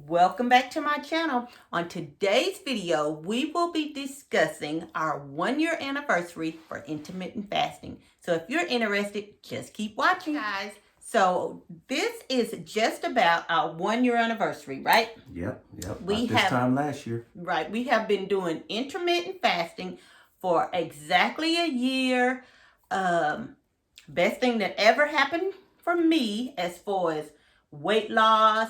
Welcome back to my channel. On today's video, we will be discussing our 1-year anniversary for intermittent fasting. So if you're interested, just keep watching, guys. So this is just about our 1-year anniversary, right? Yep. We About this time last year. Right. We have been doing intermittent fasting for exactly a year. Best thing that ever happened for me as far as weight loss,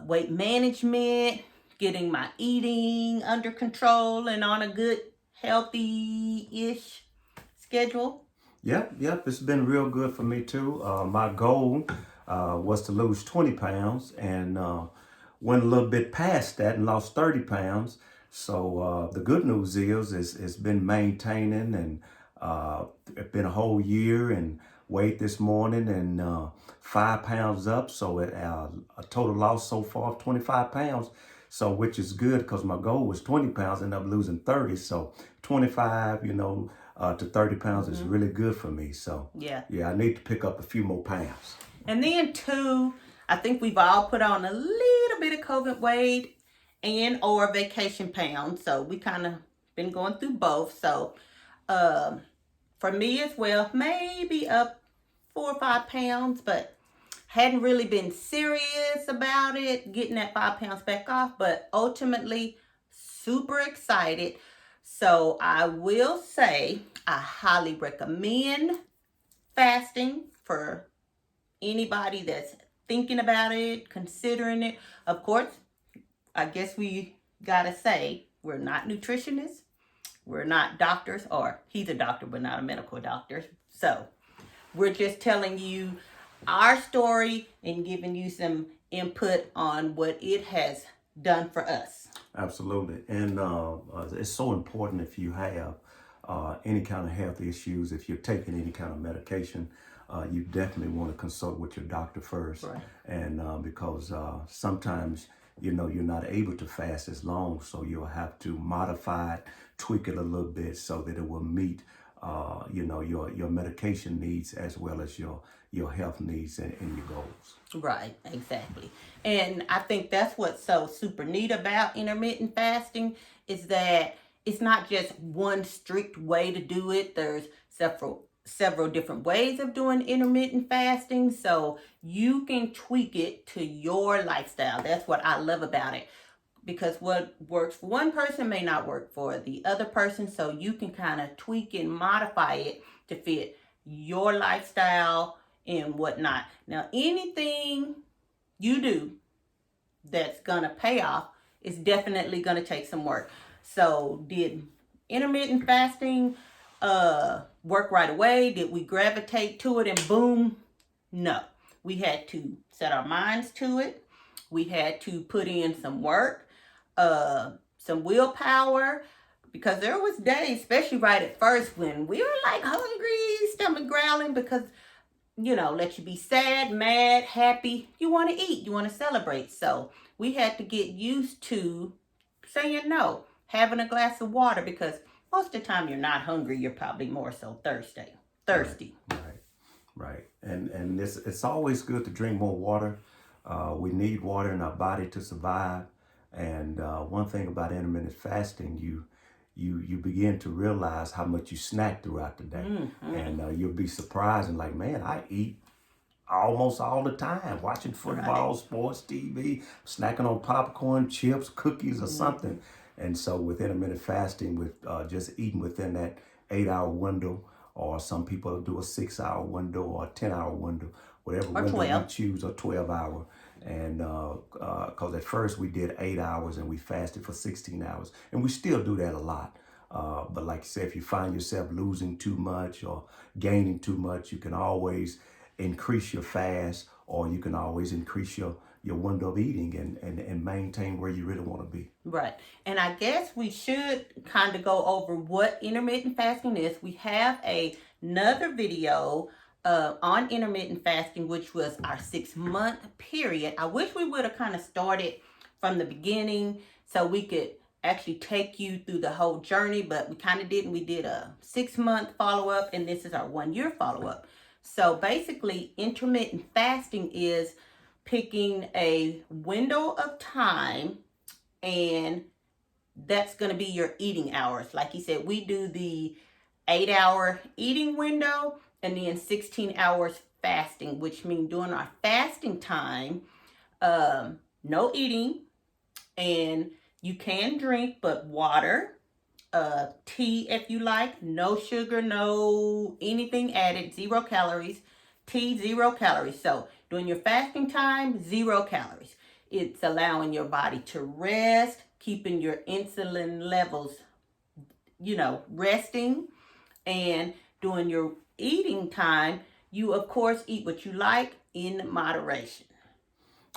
weight management, getting my eating under control and on a good, healthy-ish schedule. Yep. It's been real good for me too. My goal was to lose 20 pounds and went a little bit past that and lost 30 pounds. So the good news is it's been maintaining and it's been a whole year and weighed this morning and 5 pounds up. So a total loss so far of 25 pounds. So which is good because my goal was 20 pounds, ended up losing 30. So 25, to 30 pounds is really good for me. So yeah, I need to pick up a few more pounds. And then too, I think we've all put on a little bit of COVID weight and or vacation pounds. So we kind of been going through both. So for me as well, maybe up 4 or 5 pounds, but hadn't really been serious about it, getting that 5 pounds back off, but ultimately super excited. So I will say I highly recommend fasting for anybody that's thinking about it, considering it. Of course, I guess we gotta say we're not nutritionists, we're not doctors, or he's a doctor but not a medical doctor. So we're just telling you our story and giving you some input on what it has done for us. Absolutely. And it's so important if you have any kind of health issues, if you're taking any kind of medication, you definitely want to consult with your doctor first. Right. And because sometimes, you're not able to fast as long, so you'll have to modify it, tweak it a little bit so that it will meet your medication needs as well as your health needs and your goals. Right, exactly. And I think that's what's so super neat about intermittent fasting is that it's not just one strict way to do it. There's several different ways of doing intermittent fasting, so you can tweak it to your lifestyle. That's what I love about it, because what works for one person may not work for the other person, so you can kind of tweak and modify it to fit your lifestyle and whatnot. Now, anything you do that's gonna pay off is definitely gonna take some work. So did intermittent fasting work right away? Did we gravitate to it and boom? No. We had to set our minds to it. We had to put in some work, some willpower, because there was days, especially right at first, when we were like hungry, stomach growling, because let you be sad, mad, happy. You want to eat, you want to celebrate. So we had to get used to saying no, having a glass of water, because most of the time you're not hungry, you're probably more so thirsty. Right. And it's always good to drink more water. We need water in our body to survive. And one thing about intermittent fasting, you begin to realize how much you snack throughout the day. Mm-hmm. And you'll be surprised and like, man, I eat almost all the time, watching football, right, sports, TV, snacking on popcorn, chips, cookies, or something. And so with intermittent fasting, with just eating within that 8-hour window, or some people do a 6-hour window or a 10-hour window, whatever window 12. you choose, or 12-hour. And because at first we did 8 hours and we fasted for 16 hours. And we still do that a lot. But like I said, if you find yourself losing too much or gaining too much, you can always increase your fast, or you can always increase your window of eating and maintain where you really want to be. Right. And I guess we should kind of go over what intermittent fasting is. We have another video on intermittent fasting, which was our 6-month period. I wish we would have kind of started from the beginning so we could actually take you through the whole journey, but we kind of didn't. We did a 6-month follow-up, and this is our 1-year follow-up. So basically, intermittent fasting is picking a window of time, and that's going to be your eating hours. Like you said, we do the 8-hour eating window and then 16 hours fasting, which means during our fasting time, no eating, and you can drink, but water, tea if you like, no sugar, no anything added, 0 calories. Tea, 0 calories. So during your fasting time, 0 calories. It's allowing your body to rest, keeping your insulin levels, resting. And during your eating time, you of course eat what you like in moderation.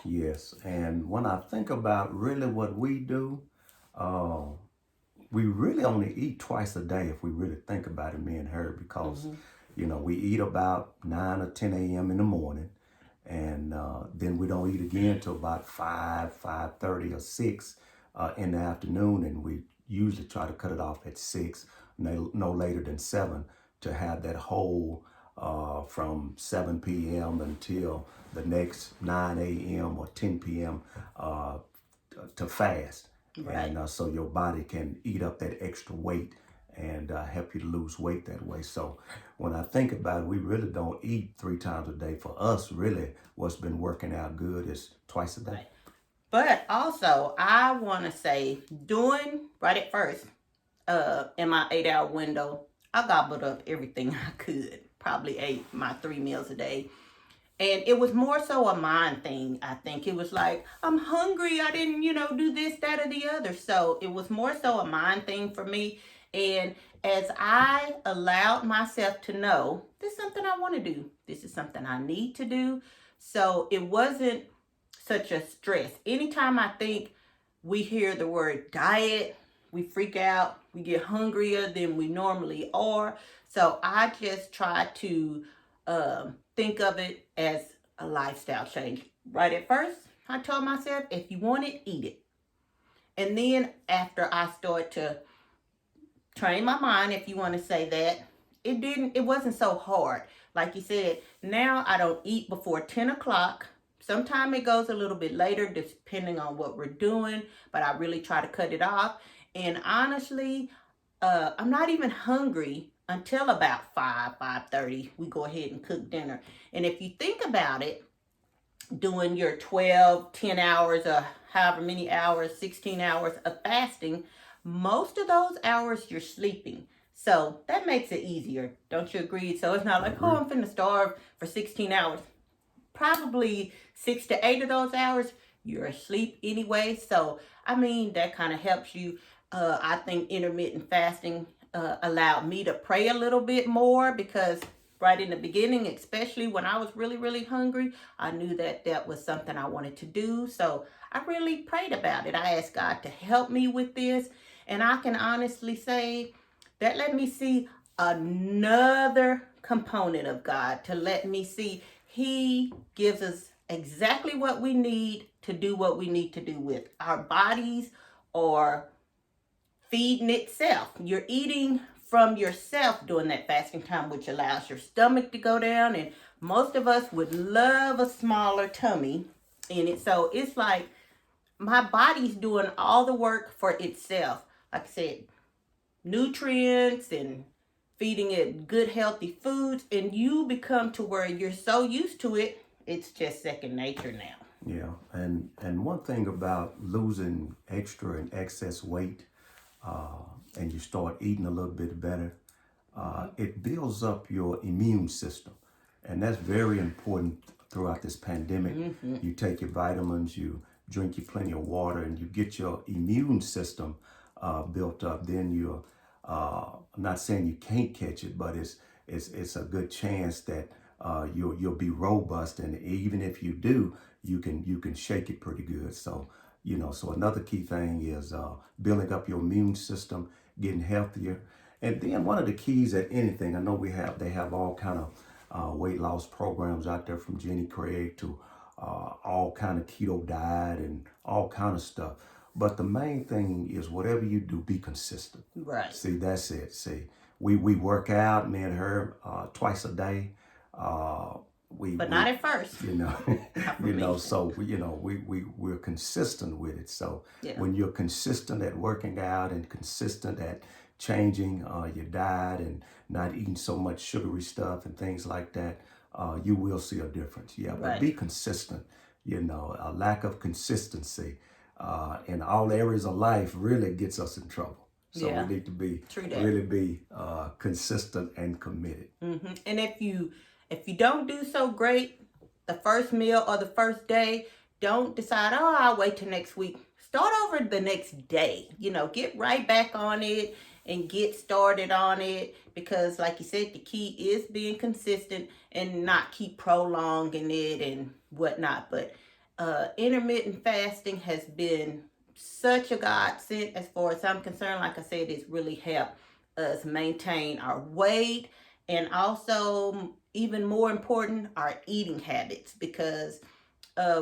Yes, and when I think about really what we do, uh, we really only eat twice a day if we really think about it, me and her, because Mm-hmm. we eat about 9 or 10 a.m. in the morning, and then we don't eat again till about 5:30 or 6 in the afternoon, and we usually try to cut it off at 6, no later than 7, to have that whole from 7 p.m. until the next 9 a.m. or 10 p.m. To fast. Right. And so your body can eat up that extra weight and help you to lose weight that way. So when I think about it, we really don't eat 3 times a day. For us, really, what's been working out good is twice a day. Right. But also, I want to say, doing right at first, in my 8-hour window, I gobbled up everything I could. Probably ate my 3 meals a day. And it was more so a mind thing, I think. It was like, I'm hungry. I didn't, do this, that, or the other. So it was more so a mind thing for me. And as I allowed myself to know, this is something I want to do, this is something I need to do. So it wasn't such a stress. Anytime I think we hear the word diet, we freak out, we get hungrier than we normally are. So I just try to think of it as a lifestyle change. Right at first, I told myself, if you want it, eat it. And then after I start to train my mind, if you want to say that, it wasn't so hard. Like you said, now I don't eat before 10 o'clock. Sometimes it goes a little bit later depending on what we're doing, but I really try to cut it off. And honestly, I'm not even hungry until about 5:30. We go ahead and cook dinner. And if you think about it, doing your 12, 10 hours or however many hours, 16 hours of fasting, most of those hours you're sleeping. So that makes it easier. Don't you agree? So it's not I like, oh, agree. I'm finna starve for 16 hours. Probably 6 to 8 of those hours you're asleep anyway. So I mean that kind of helps you. I think intermittent fasting allowed me to pray a little bit more, because right in the beginning, especially when I was really really hungry, I knew that that was something I wanted to do. So I really prayed about it. I asked God to help me with this, and I can honestly say that let me see another component of God, to let me see He gives us exactly what we need to do what we need to do with our bodies, or feeding itself. You're eating from yourself during that fasting time, which allows your stomach to go down. And most of us would love a smaller tummy in it. So it's like my body's doing all the work for itself. Like I said, nutrients and feeding it good healthy foods, and you become to where you're so used to it, it's just second nature now. Yeah, and one thing about losing extra and excess weight, uh, and you start eating a little bit better, Mm-hmm. it builds up your immune system, and that's very important throughout this pandemic. Mm-hmm. You take your vitamins, you drink your plenty of water, and you get your immune system built up. Then you're I'm not saying you can't catch it, but it's a good chance that you'll be robust, and even if you do, you can shake it pretty good. So so another key thing is building up your immune system, getting healthier. And then one of the keys at anything, I know they have all kind of weight loss programs out there, from Jenny Craig to all kind of keto diet and all kind of stuff. But the main thing is whatever you do, be consistent. Right. See, that's it. See, we work out, me and her, twice a day. Uh, But not at first. you know, Affirmation. so we're consistent with it. So Yeah. when you're consistent at working out and consistent at changing your diet and not eating so much sugary stuff and things like that, you will see a difference. Yeah, but Right. be consistent. A lack of consistency in all areas of life really gets us in trouble. So we Yeah. need to be True that. really be consistent and committed. And if you don't do so great the first meal or the first day, don't decide, oh, I'll wait till next week. Start over the next day. Get right back on it and get started on it, because like you said, the key is being consistent and not keep prolonging it and whatnot. But intermittent fasting has been such a godsend as far as I'm concerned. Like I said, it's really helped us maintain our weight, and also, even more important, our eating habits, because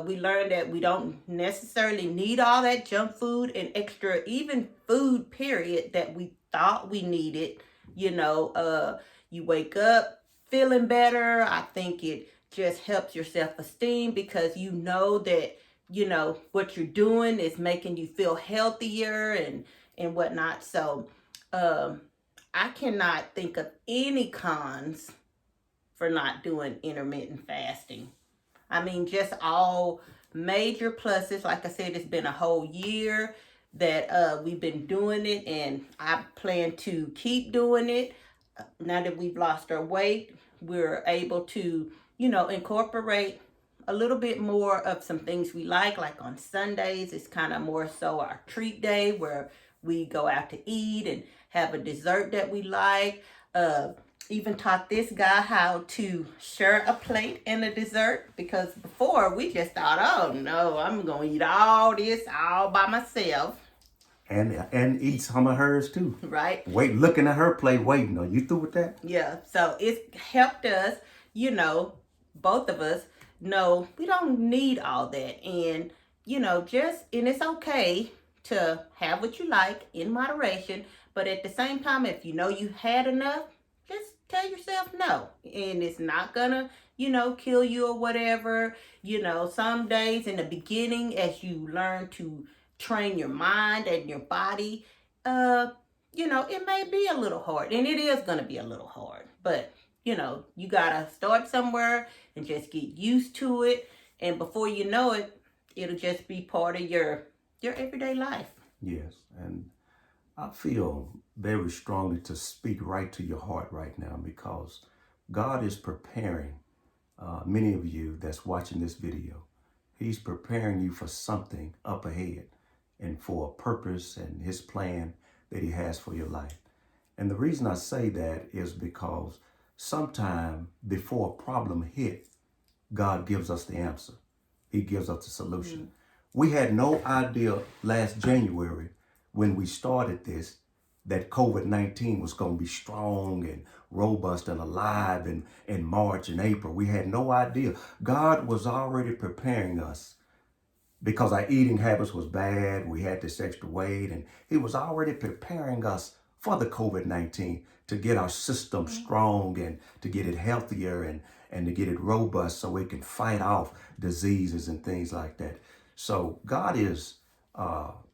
we learned that we don't necessarily need all that junk food and extra, even food, period, that we thought we needed. You wake up feeling better. I think it just helps your self-esteem, because that what you're doing is making you feel healthier and whatnot. So um I cannot think of any cons for not doing intermittent fasting. I mean, just all major pluses. Like I said, it's been a whole year that we've been doing it, and I plan to keep doing it. Now that we've lost our weight, we're able to, incorporate a little bit more of some things we like on Sundays. It's kind of more so our treat day, where we go out to eat and have a dessert that we like. Uh, Even taught this guy how to share a plate and a dessert, because before we just thought, oh no, I'm gonna eat all this all by myself. And eat some of hers too. Right. Wait, looking at her plate, waiting. Are you through with that? Yeah, so it's helped us, both of us know we don't need all that. And, and it's okay to have what you like in moderation. But at the same time, if you know you had enough, just tell yourself no. And it's not gonna, kill you or whatever. Some days in the beginning, as you learn to train your mind and your body, it may be a little hard, and it is going to be a little hard, but you got to start somewhere and just get used to it. And before you know it, it'll just be part of your everyday life. Yes, and I feel very strongly to speak right to your heart right now, because God is preparing many of you that's watching this video. He's preparing you for something up ahead and for a purpose and his plan that he has for your life. And the reason I say that is because sometime before a problem hit, God gives us the answer. He gives us the solution. Mm-hmm. We had no idea last January when we started this that COVID-19 was going to be strong and robust and alive in March and April. We had no idea. God was already preparing us because our eating habits was bad. We had this extra weight, and he was already preparing us for the COVID-19 to get our system strong and to get it healthier and to get it robust so it can fight off diseases and things like that. So God is,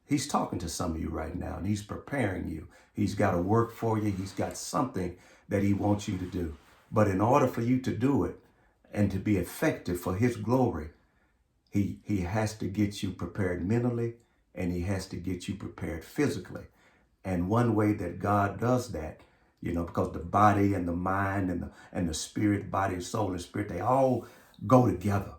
he's talking to some of you right now, and he's preparing you. He's got a work for you. He's got something that he wants you to do. But in order for you to do it and to be effective for his glory, he has to get you prepared mentally, and he has to get you prepared physically. And one way that God does that, because the body and the mind and the spirit, body, soul, and spirit, they all go together.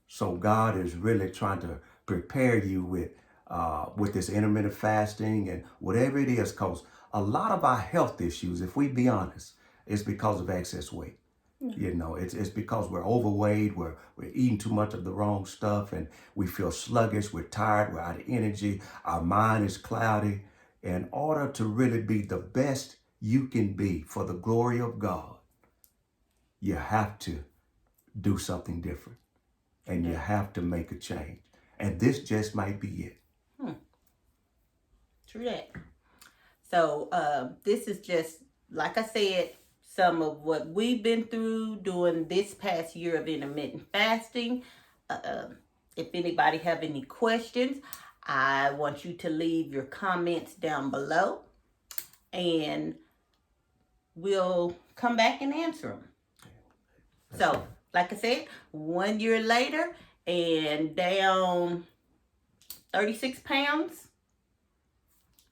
So God is really trying to prepare you with this intermittent fasting and whatever it is, because a lot of our health issues, if we be honest, is because of excess weight. It's because we're overweight, we're eating too much of the wrong stuff, and we feel sluggish, we're tired, we're out of energy, our mind is cloudy. In order to really be the best you can be for the glory of God, you have to do something different, and you have to make a change. And this just might be it. True that. So this is just, like I said, some of what we've been through during this past year of intermittent fasting. Uh, if anybody have any questions, I want you to leave your comments down below, and we'll come back and answer them. So, like I said, 1 year later and down 36 pounds,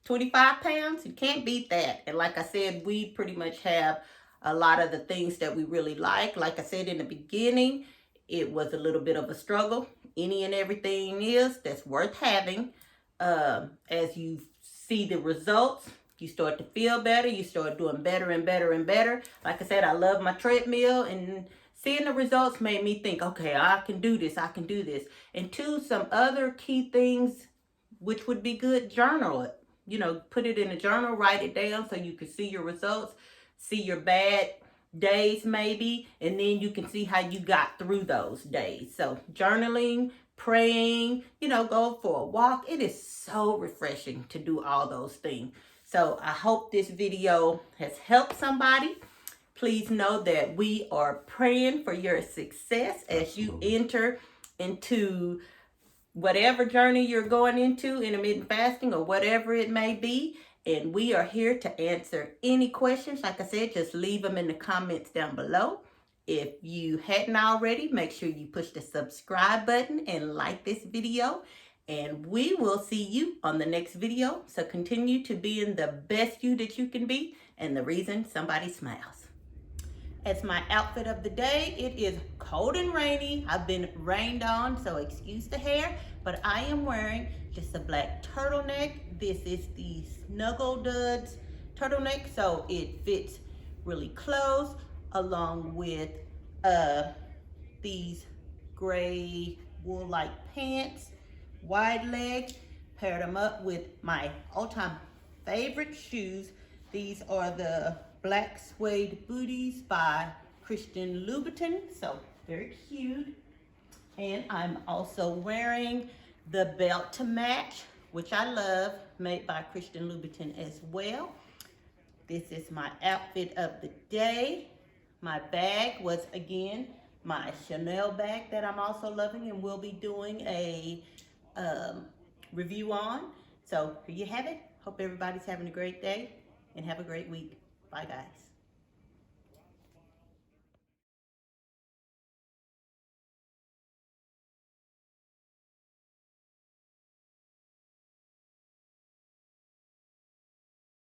25 pounds, you can't beat that. And like I said, we pretty much have a lot of the things that we really like. Like I said in the beginning, it was a little bit of a struggle. Any and everything is that's worth having. As you see the results, you start to feel better. You start doing better and better and better. Like I said, I love my treadmill, and seeing the results made me think, okay, I can do this. I can do this. And two, some other key things which would be good, journal it. Put it in a journal, write it down so you can see your results, see your bad days maybe, and then you can see how you got through those days. So journaling, praying, go for a walk. It is so refreshing to do all those things. So I hope this video has helped somebody. Please know that we are praying for your success as you enter into whatever journey you're going into, intermittent fasting or whatever it may be. And we are here to answer any questions. Like I said, just leave them in the comments down below. If you hadn't already, make sure you push the subscribe button and like this video. And we will see you on the next video. So continue to be in the best you that you can be, and the reason somebody smiles. As my outfit of the day, it is cold and rainy. I've been rained on, so excuse the hair, but I am wearing just a black turtleneck. This is the Snuggle Duds turtleneck, so it fits really close, along with these gray wool-like pants, wide leg. Paired them up with my all-time favorite shoes. These are the black suede booties by Christian Louboutin, so very cute. And I'm also wearing the belt to match, which I love, made by Christian Louboutin as well. This is my outfit of the day. My bag was, again, my Chanel bag that I'm also loving and will be doing a review on. So here you have it. Hope everybody's having a great day and have a great week. Bye, guys.